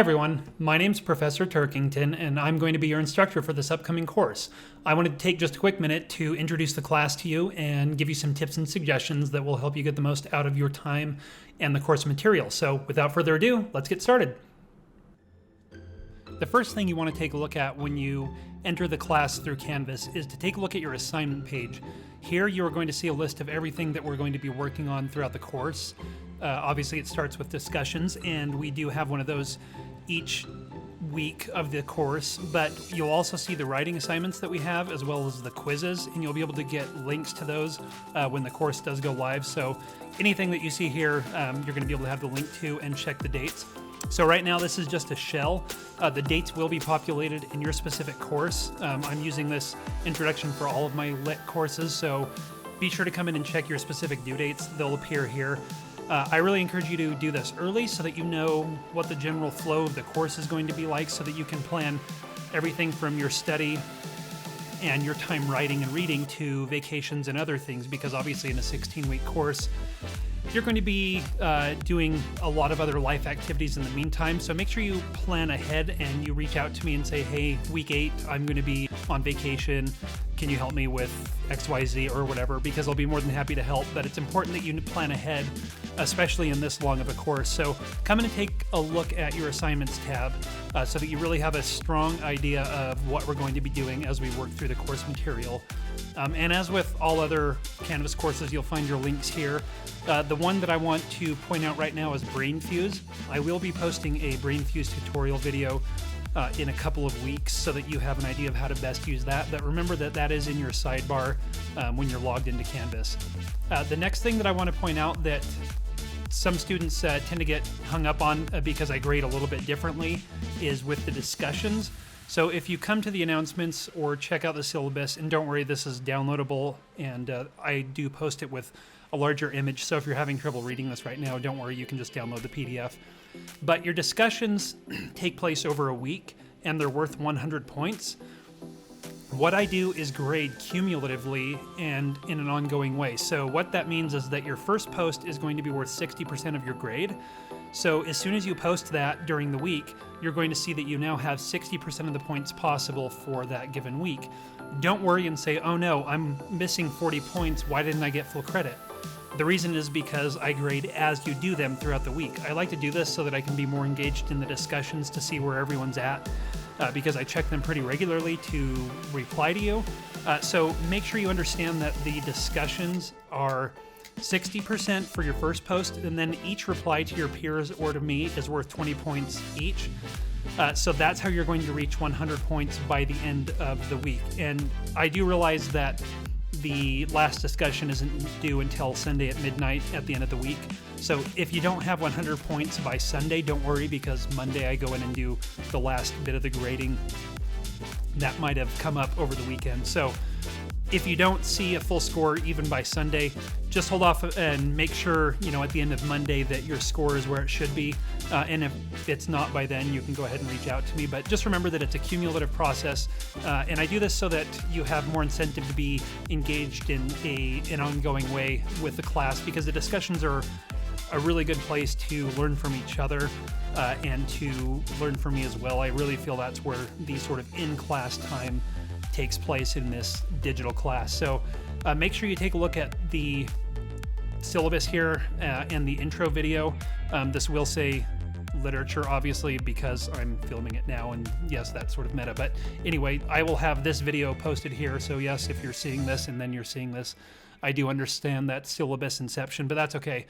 everyone, my name's Professor Turkington and I'm going to be your instructor for this upcoming course. I wanted to take just a quick minute to introduce the class to you and give you some tips and suggestions that will help you get the most out of your time and the course material. So without further ado, let's get started. The first thing you want to take a look at when you enter the class through Canvas is to take a look at your assignment page. Here you are going to see a list of everything that we're going to be working on throughout the course. Obviously it starts with discussions, and we do have one of those each week of the course, but you'll also see the writing assignments that we have as well as the quizzes, and you'll be able to get links to those when the course does go live. So anything that you see here, you're going to be able to have the link to and check the dates. So right now this is just a shell. The dates will be populated in your specific course. I'm using this introduction for all of my lit courses, so be sure to come in and check your specific due dates. They'll appear here. I really encourage you to do this early so that you know what the general flow of the course is going to be like, so that you can plan everything from your study and your time writing and reading to vacations and other things, because obviously in a 16-week course, you're going to be doing a lot of other life activities in the meantime. So make sure you plan ahead and you reach out to me and say, hey, week 8, I'm going to be on vacation. Can you help me with XYZ or whatever? Because I'll be more than happy to help. But it's important that you plan ahead, especially in this long of a course. So come in and take a look at your assignments tab so that you really have a strong idea of what we're going to be doing as we work through the course material. And as with all other Canvas courses, you'll find your links here. The one that I want to point out right now is BrainFuse. I will be posting a BrainFuse tutorial video in a couple of weeks so that you have an idea of how to best use that. But remember that that is in your sidebar when you're logged into Canvas. The next thing that I want to point out that some students tend to get hung up on because I grade a little bit differently is with the discussions. So if you come to the announcements or check out the syllabus, and don't worry, this is downloadable, and I do post it with a larger image. So if you're having trouble reading this right now, don't worry, you can just download the PDF. But your discussions take place over a week, and they're worth 100 points. What I do is grade cumulatively and in an ongoing way. So what that means is that your first post is going to be worth 60% of your grade. So as soon as you post that during the week, you're going to see that you now have 60% of the points possible for that given week. Don't worry and say, oh no, I'm missing 40 points. Why didn't I get full credit? The reason is because I grade as you do them throughout the week. I like to do this so that I can be more engaged in the discussions to see where everyone's at, because I check them pretty regularly to reply to you. So make sure you understand that the discussions are 60% for your first post, and then each reply to your peers or to me is worth 20 points each. So that's how you're going to reach 100 points by the end of the week. And I do realize that the last discussion isn't due until Sunday at midnight at the end of the week. So if you don't have 100 points by Sunday, don't worry, because Monday I go in and do the last bit of the grading that might have come up over the weekend. So if you don't see a full score even by Sunday, just hold off and make sure, at the end of Monday that your score is where it should be. And if it's not by then, you can go ahead and reach out to me. But just remember that it's a cumulative process. And I do this so that you have more incentive to be engaged in an ongoing way with the class, because the discussions are a really good place to learn from each other and to learn from me as well. I really feel that's where the sort of in-class time takes place in this digital class. So make sure you take a look at the syllabus here and the intro video. This will say literature, obviously, because I'm filming it now, and yes, that's sort of meta. But anyway, I will have this video posted here. So yes, if you're seeing this and then you're seeing this, I do understand that syllabus inception, but that's okay.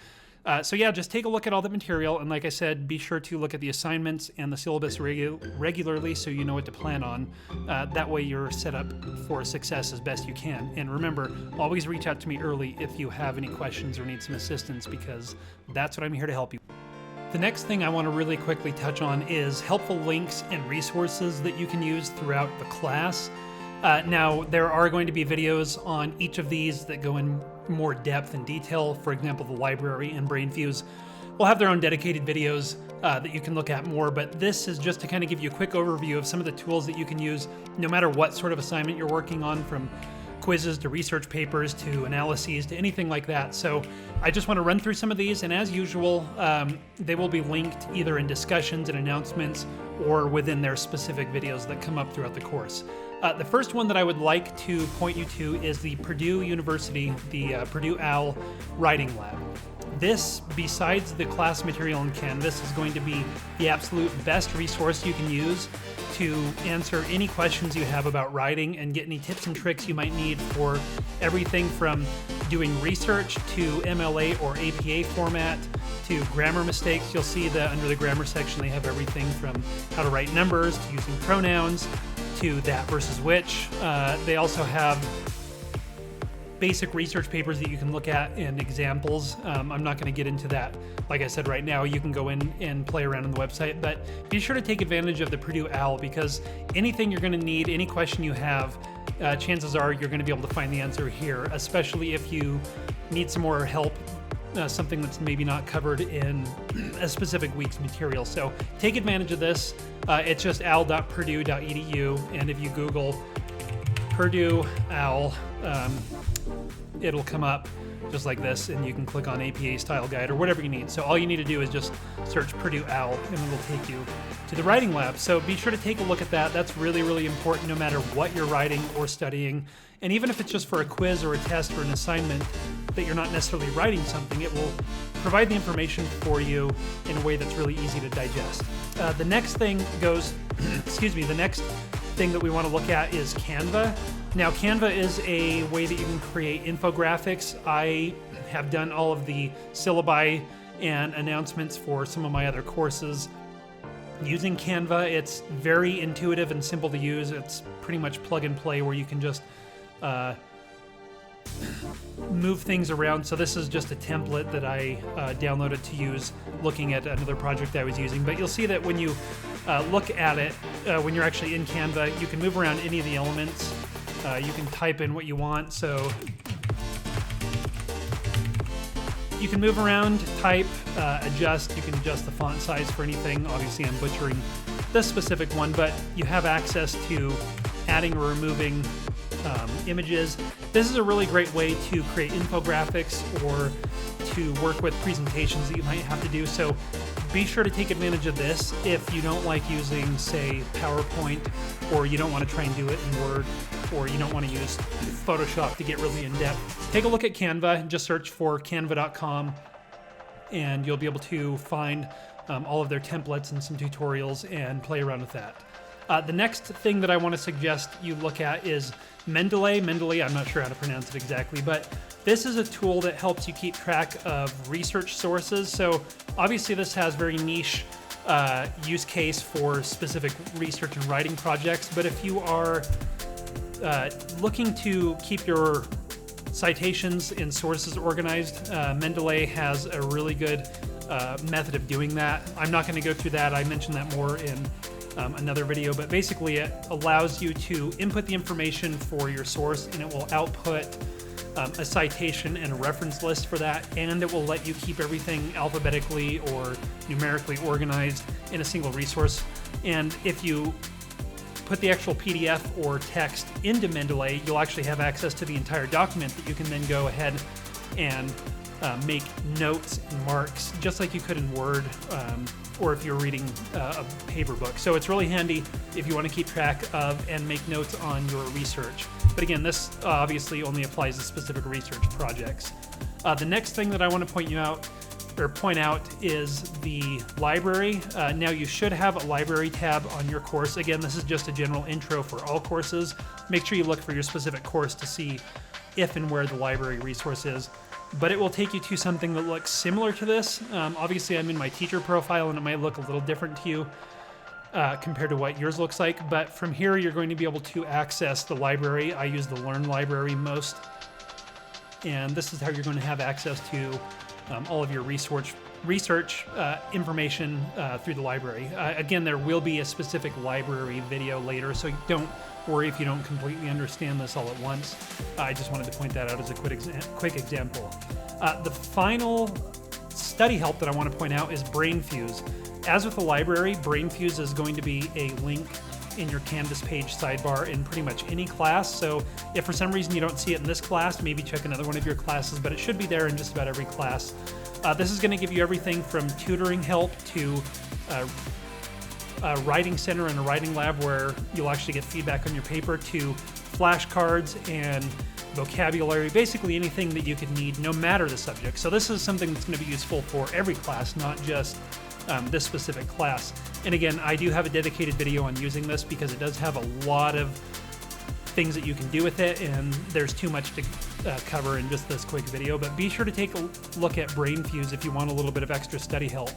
So yeah, just take a look at all the material, and like I said, be sure to look at the assignments and the syllabus regularly so you know what to plan on. That way you're set up for success as best you can. And remember, always reach out to me early if you have any questions or need some assistance, because that's what I'm here to help you. The next thing I want to really quickly touch on is helpful links and resources that you can use throughout the class. Now, there are going to be videos on each of these that go in more depth and detail. For example, the library and BrainFuse will have their own dedicated videos that you can look at more, but this is just to kind of give you a quick overview of some of the tools that you can use no matter what sort of assignment you're working on, from quizzes to research papers to analyses to anything like that. So I just want to run through some of these, and as usual, they will be linked either in discussions and announcements or within their specific videos that come up throughout the course. The first one that I would like to point you to is the Purdue University, the Purdue OWL Writing Lab. This, besides the class material in Canvas, is going to be the absolute best resource you can use to answer any questions you have about writing and get any tips and tricks you might need for everything from doing research to MLA or APA format to grammar mistakes. You'll see that under the grammar section they have everything from how to write numbers to using pronouns to that versus which. They also have basic research papers that you can look at and examples. I'm not going to get into that. Like I said, right now, you can go in and play around on the website, but be sure to take advantage of the Purdue OWL, because anything you're going to need, any question you have, chances are you're going to be able to find the answer here, especially if you need some more help, something that's maybe not covered in a specific week's material. So take advantage of this. It's just owl.purdue.edu, and if you Google Purdue OWL, it'll come up just like this, and you can click on APA style guide or whatever you need. So all you need to do is just search Purdue OWL, and it'll take you to the writing lab. So be sure to take a look at that. That's really, really important no matter what you're writing or studying. And even if it's just for a quiz or a test or an assignment that you're not necessarily writing something, it will provide the information for you in a way that's really easy to digest. The next thing goes, the next thing that we want to look at is Canva. Now, Canva is a way that you can create infographics. I have done all of the syllabi and announcements for some of my other courses using Canva. It's very intuitive and simple to use. It's pretty much plug and play where you can just move things around. So this is just a template that I downloaded to use looking at another project I was using. But you'll see that when you look at it, when you're actually in Canva, you can move around any of the elements. You can type in what you want, so you can move around, type, adjust. You can adjust the font size for anything. Obviously, I'm butchering this specific one, but you have access to adding or removing images. This is a really great way to create infographics or to work with presentations that you might have to do. So be sure to take advantage of this if you don't like using, say, PowerPoint, or you don't want to try and do it in Word, or you don't want to use Photoshop to get really in-depth. Take a look at Canva, just search for canva.com, and you'll be able to find all of their templates and some tutorials and play around with that. The next thing that I want to suggest you look at is Mendeley. Mendeley, I'm not sure how to pronounce it exactly, but this is a tool that helps you keep track of research sources. So obviously this has very niche use case for specific research and writing projects, but if you are looking to keep your citations and sources organized, Mendeley has a really good method of doing that. I'm not going to go through that. I mentioned that more in another video, but basically it allows you to input the information for your source, and it will output a citation and a reference list for that, and it will let you keep everything alphabetically or numerically organized in a single resource. And if you put the actual PDF or text into Mendeley, you'll actually have access to the entire document that you can then go ahead and make notes and marks just like you could in Word, or if you're reading a paper book. So it's really handy if you want to keep track of and make notes on your research. But again, this obviously only applies to specific research projects. The next thing that I want to point out is the library. Now you should have a library tab on your course. Again, this is just a general intro for all courses. Make sure you look for your specific course to see if and where the library resource is. But it will take you to something that looks similar to this. Obviously, I'm in my teacher profile, and it might look a little different to you compared to what yours looks like. But from here, you're going to be able to access the library. I use the Learn library most. And this is how you're going to have access to all of your research information through the library. Again, there will be a specific library video later, so don't worry if you don't completely understand this all at once. I just wanted to point that out as a quick example. The final study help that I want to point out is BrainFuse. As with the library, BrainFuse is going to be a link in your Canvas page sidebar in pretty much any class. So if for some reason you don't see it in this class, maybe check another one of your classes, but it should be there in just about every class. This is going to give you everything from tutoring help to a writing center and a writing lab where you'll actually get feedback on your paper, to flashcards and vocabulary, basically anything that you could need no matter the subject. So this is something that's going to be useful for every class, not just this specific class. And again, I do have a dedicated video on using this because it does have a lot of things that you can do with it, and there's too much to cover in just this quick video. But be sure to take a look at BrainFuse if you want a little bit of extra study help.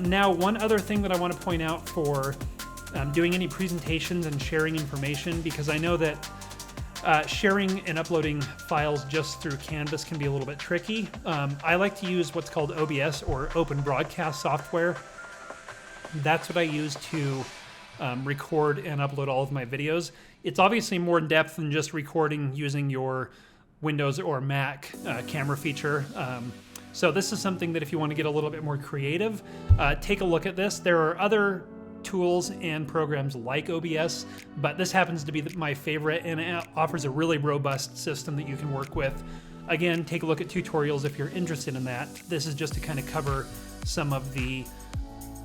Now, one other thing that I want to point out for doing any presentations and sharing information, because I know that sharing and uploading files just through Canvas can be a little bit tricky. I like to use what's called OBS, or Open Broadcast Software. That's what I use to record and upload all of my videos. It's obviously more in depth than just recording using your Windows or Mac camera feature. So this is something that if you want to get a little bit more creative, take a look at this. There are other tools and programs like OBS, but this happens to be my favorite, and it offers a really robust system that you can work with. Again, take a look at tutorials if you're interested in that. This is just to kind of cover some of the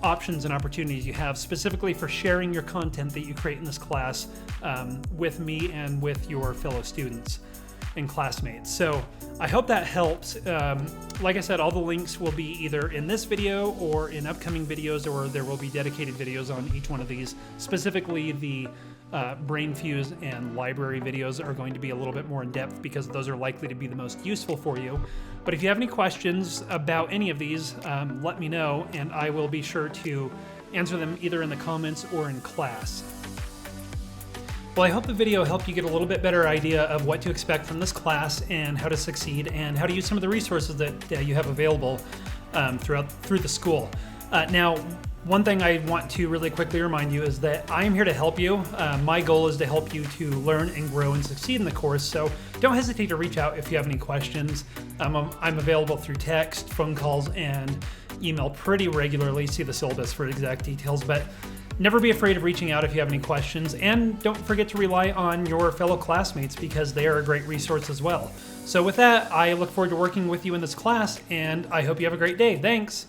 options and opportunities you have specifically for sharing your content that you create in this class with me and with your fellow students and classmates. So I hope that helps. Like I said, all the links will be either in this video or in upcoming videos, or there will be dedicated videos on each one of these. Specifically, the BrainFuse and library videos are going to be a little bit more in depth because those are likely to be the most useful for you. But if you have any questions about any of these, let me know, and I will be sure to answer them either in the comments or in class. Well, I hope the video helped you get a little bit better idea of what to expect from this class and how to succeed and how to use some of the resources that you have available through the school. Now, one thing I want to really quickly remind you is that I am here to help you. My goal is to help you to learn and grow and succeed in the course, so don't hesitate to reach out if you have any questions. I'm available through text, phone calls, and email pretty regularly. See the syllabus for exact details, but never be afraid of reaching out if you have any questions, and don't forget to rely on your fellow classmates because they are a great resource as well. So with that, I look forward to working with you in this class, and I hope you have a great day. Thanks!